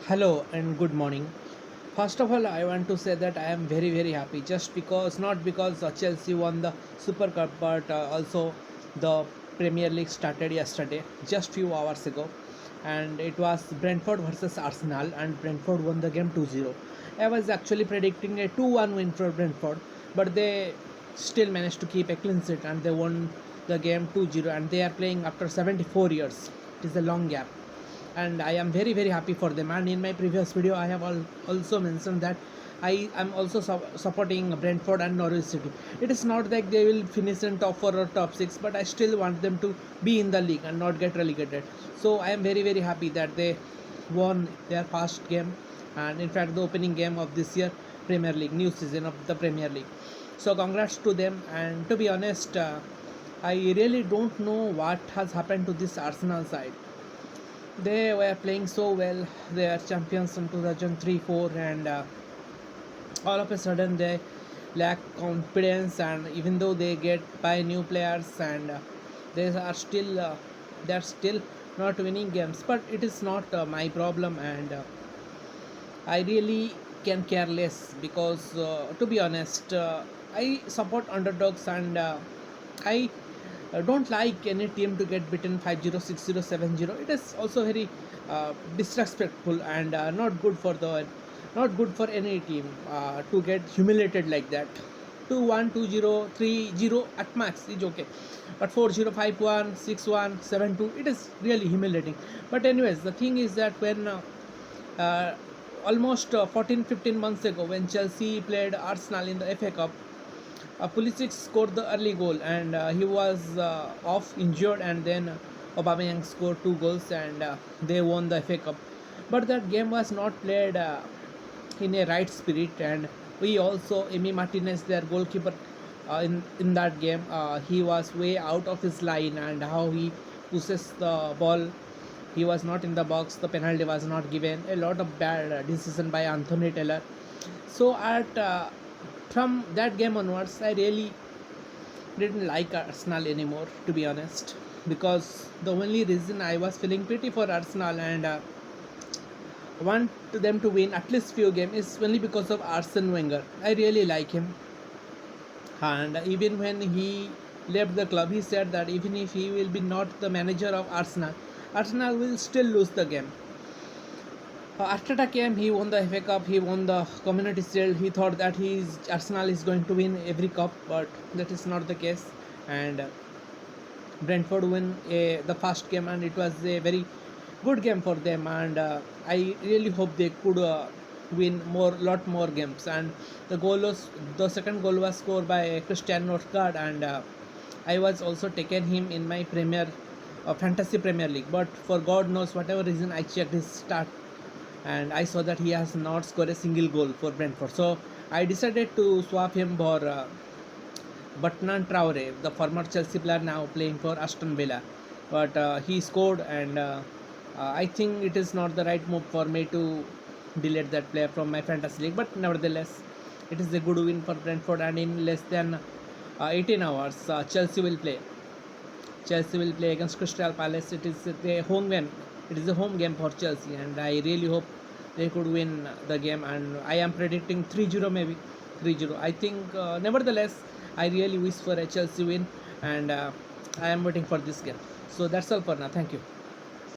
Hello and good morning. First of all, I want to say that I am very happy just because not because Chelsea won the Super Cup, but also the Premier League started yesterday, just few hours ago, and it was Brentford versus Arsenal, and Brentford won the game 2-0. I was actually predicting a 2-1 win for Brentford, but they still managed to keep a clean sheet and they won the game 2-0, and they are playing after 74 years. It is a long gap and I am very happy for them. And in my previous video, I have also mentioned that I am also supporting Brentford and Norwich City. It is not that they will finish in top 4 or top 6, but I still want them to be in the league and not get relegated. So I am very happy that they won their first game, and in fact the opening game of this year Premier League, new season of the Premier League. So congrats to them. And to be honest, I really don't know what has happened to this Arsenal side. They were playing so well. They are champions in 2003-4, and all of a sudden they lack confidence. And even though they get by new players, and they are still not winning games. But it is not my problem, and I really can care less because, to be honest, I support underdogs, and I don't like any team to get beaten 5-0, 6-0, 7-0. It is also very disrespectful and not good for any team to get humiliated like that. 2-1, 2-0, 3-0 at max is okay, but 4-0, 5-1, 6-1, 7-2, it is really humiliating. But anyways, the thing is that when uh, almost 14-15 months ago, when Chelsea played Arsenal in the FA Cup, Pulisic scored the early goal, and he was off injured, and then Aubameyang scored two goals, and they won the FA Cup. But that game was not played in a right spirit, and we also Emi Martinez, their goalkeeper, in that game, he was way out of his line, and how he pushes the ball. He was not in the box. The penalty was not given. A lot of bad decision by Anthony Taylor. So at from that game onwards, I really didn't like Arsenal anymore, to be honest, because the only reason I was feeling pity for Arsenal and want them to win at least few games is only because of Arsene Wenger. I really like him, and even when he left the club, he said that even if he will be not the manager of Arsenal, Arsenal will still lose the game. After the game, he won the FA Cup, he won the Community Shield. He thought that Arsenal is going to win every cup, but that is not the case. And Brentford win the first game, and it was a very good game for them. And I really hope they could win lot more games. And the second goal was scored by Christian Northgard, and I was also taken him in my fantasy Premier League. But for God knows whatever reason, I checked his start, and I saw that he has not scored a single goal for Brentford. So I decided to swap him for Batnan Traore, the former Chelsea player now playing for Aston Villa. But he scored, and I think it is not the right move for me to delete that player from my fantasy league. But nevertheless, it is a good win for Brentford, and in less than 18 hours, Chelsea will play against Crystal Palace. It is a home game. It is a home game for Chelsea, and I really hope they could win the game. And I am predicting 3-0, maybe 3-0. I think, nevertheless, I really wish for a Chelsea win, and I am waiting for this game. So that's all for now. Thank you.